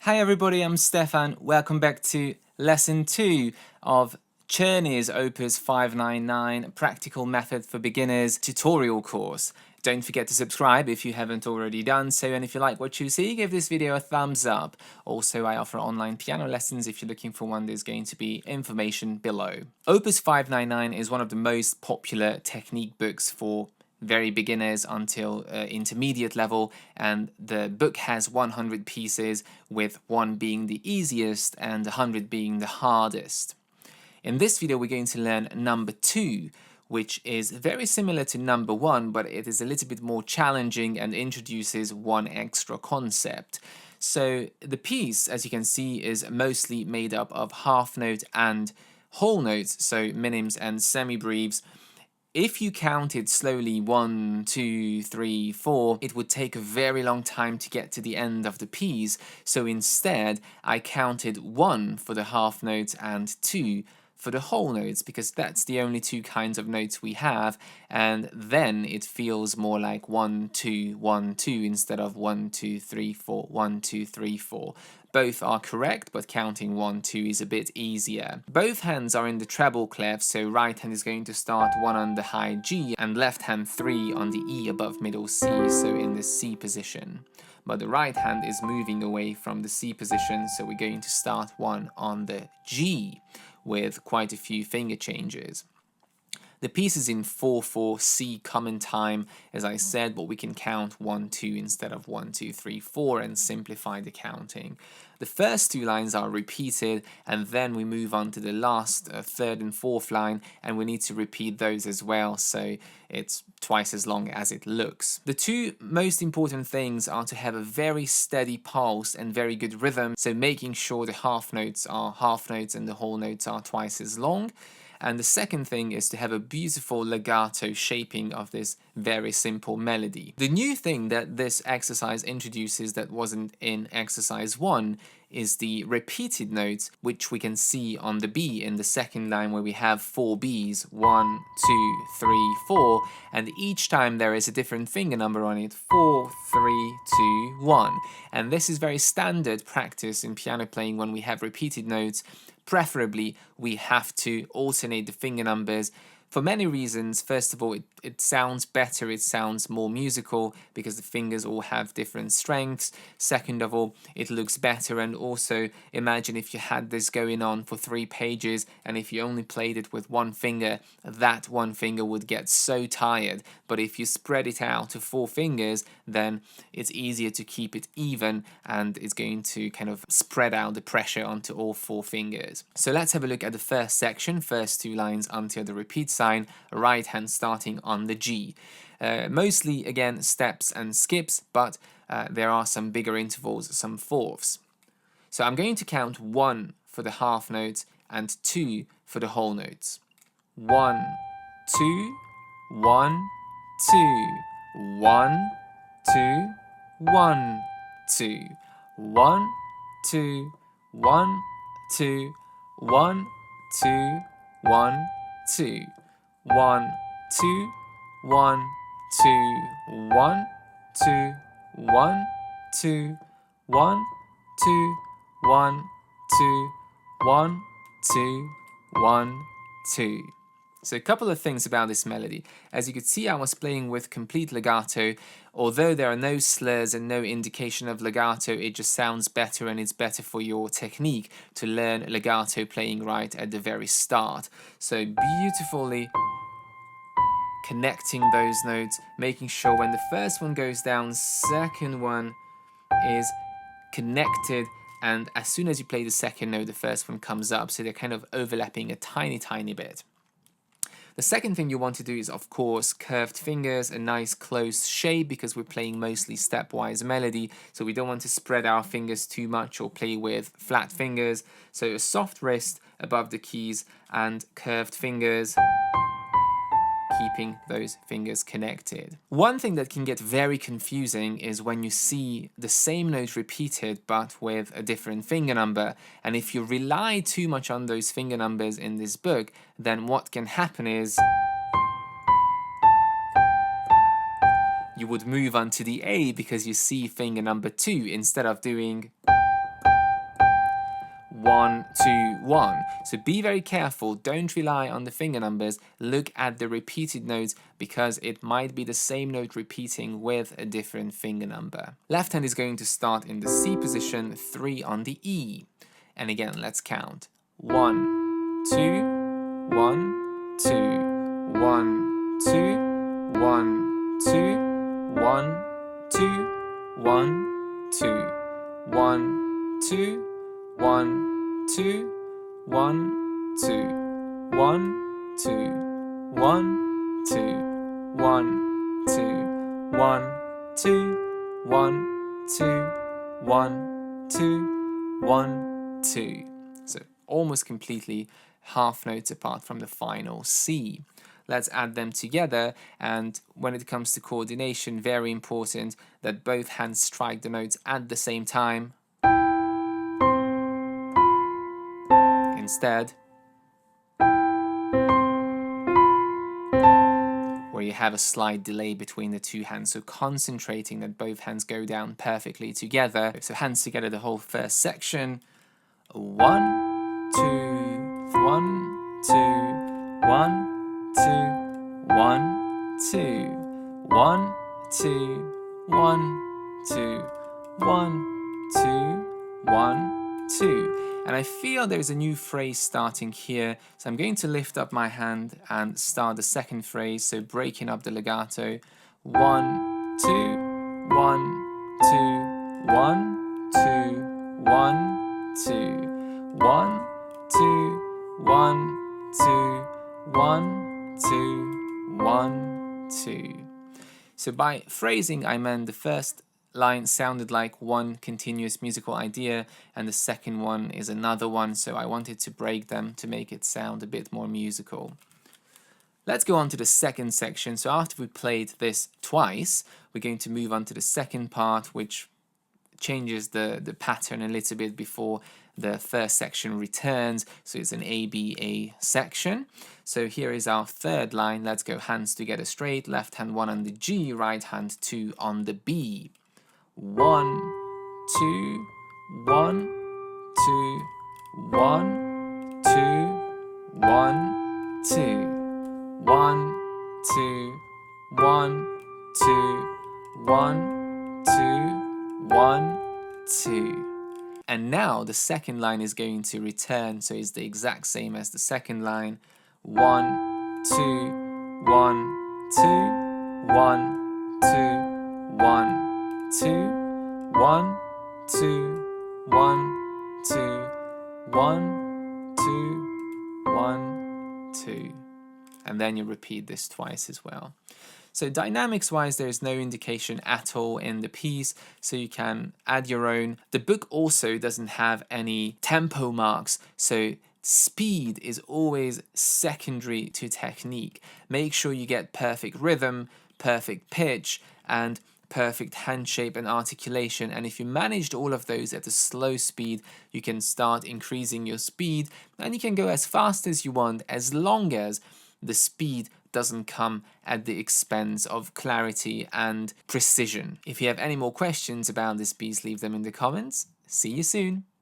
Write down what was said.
Hi everybody, I'm Stefan. Welcome back to lesson 2 of Czerny's op.599 Practical Method for Beginners tutorial course. Don't forget to subscribe if you haven't already done so, and if you like what you see, give this video a thumbs up. Also, I offer online piano lessons. If you're looking for one, there's going to be information below. Opus 599 is one of the most popular technique books for very beginners until intermediate level, and the book has 100 pieces, with 1 being the easiest and 100 being the hardest. In this video we're going to learn number 2, which is very similar to number 1, but it is a little bit more challenging and introduces 1 extra concept. So the piece, as you can see, is mostly made up of half note and whole notes, so minims and semibreves. If you counted slowly 1, 2, 3, 4, it would take a very long time to get to the end of the piece, so instead I counted 1 for the half notes and 2 for the whole notes, because that's the only 2 kinds of notes we have, and then it feels more like 1, 2, 1, 2 instead of 1, 2, 3, 4, 1, 2, 3, 4. Both are correct, but counting 1, 2 is a bit easier. Both hands are in the treble clef, so right hand is going to start 1 on the high G, and left hand 3 on the E above middle C, so in the C position. But the right hand is moving away from the C position, so we're going to start 1 on the G, with quite a few finger changes. The piece is in 4/4 C common time, as I said, but we can count 1, 2 instead of 1, 2, 3, 4 and simplify the counting. The first 2 lines are repeated, and then we move on to the last third and fourth line, and we need to repeat those as well, so it's twice as long as it looks. The 2 most important things are to have a very steady pulse and very good rhythm, so making sure the half notes are half notes and the whole notes are twice as long. And the second thing is to have a beautiful legato shaping of this very simple melody. The new thing that this exercise introduces that wasn't in exercise 1 is the repeated notes, which we can see on the B in the second line, where we have 4 Bs, 1, 2, 3, 4, and each time there is a different finger number on it, 4, 3, 2, 1. And this is very standard practice in piano playing when we have repeated notes. Preferably, we have to alternate the finger numbers for many reasons. First of all, it sounds better, it sounds more musical because the fingers all have different strengths. Second of all, it looks better, and also imagine if you had this going on for 3 pages and if you only played it with 1 finger, that 1 finger would get so tired. But if you spread it out to 4 fingers, then it's easier to keep it even, and it's going to kind of spread out the pressure onto all 4 fingers. So let's have a look at the first section, first 2 lines until the repeat sign, right hand starting on the G. Mostly, again, steps and skips, but there are some bigger intervals, some fourths. So I'm going to count 1 for the half notes and 2 for the whole notes. 1, 2, 1, 2, 1, 2, 1, 2, 1, 2, 1, 2, 1, 2, 1, 2, 1, 2, 1, 2, 1, 2, 1, 2, 1, 2, 1, 2, 1, 2, 1, 2. So a couple of things about this melody. As you could see, I was playing with complete legato. Although there are no slurs and no indication of legato, it just sounds better, and it's better for your technique to learn legato playing right at the very start. So beautifully connecting those notes, making sure when the first one goes down, second one is connected, and as soon as you play the second note, the first one comes up, so they're kind of overlapping a tiny bit. The second thing you want to do is, of course, curved fingers, a nice close shape, because we're playing mostly stepwise melody, so we don't want to spread our fingers too much or play with flat fingers. So a soft wrist above the keys and curved fingers, keeping those fingers connected. One thing that can get very confusing is when you see the same note repeated but with a different finger number, and if you rely too much on those finger numbers in this book, then what can happen is you would move on to the A because you see finger number 2 instead of doing 1, 2, 1. So be very careful. Don't rely on the finger numbers. Look at the repeated notes because it might be the same note repeating with a different finger number. Left hand is going to start in the C position, 3 on the E. And again, let's count. 1, 2, 1, 2, 1, 2, 1, 2, 1, 2, 1, 2, 1, 2, 1, 2, 1, 2, 1, 2, 1, 2, 1, 2, 1, 2, 1, 2, 1, 2, 1, 2. So almost completely half notes apart from the final C. Let's add them together, and when it comes to coordination, very important that both hands strike the notes at the same time. Instead, where you have a slight delay between the two hands, so concentrating that both hands go down perfectly together. So hands together the whole first section. 1, 2, 1, 2, 1, 2, 1, 2, 1, 2, 1, 2, 1, 2, 1, 2. And I feel there's a new phrase starting here, so I'm going to lift up my hand and start the second phrase, so breaking up the legato. 1, 2, 1, 2, 1, 2, 1, 2, 1, 2, 1, 2, 1, 2, 1, 2. So by phrasing, I meant the first line sounded like one continuous musical idea and the second one is another one, so I wanted to break them to make it sound a bit more musical. Let's go on to the second section. So after we played this twice, we're going to move on to the second part, which changes the pattern a little bit before the first section returns. So it's an ABA section. So here is our third line. Let's go hands together straight, left hand 1 on the G, right hand 2 on the B. 1, 2, 1, 2, 1, 2, 1, 2, 1, 2, 1, 2, 1, 2, 1, 2. And now the second line is going to return, so it's the exact same as the second line. 1, 2, 1, 2, 1, 2, 1, 2, 1, 2, 1, 2, 1, 2, 1, 2. And then you repeat this twice as well. So dynamics wise, there is no indication at all in the piece, so you can add your own. The book also doesn't have any tempo marks, so speed is always secondary to technique. Make sure you get perfect rhythm, perfect pitch, and perfect hand shape and articulation. And if you managed all of those at a slow speed, you can start increasing your speed, and you can go as fast as you want, as long as the speed doesn't come at the expense of clarity and precision. If you have any more questions about this piece, leave them in the comments. See you soon.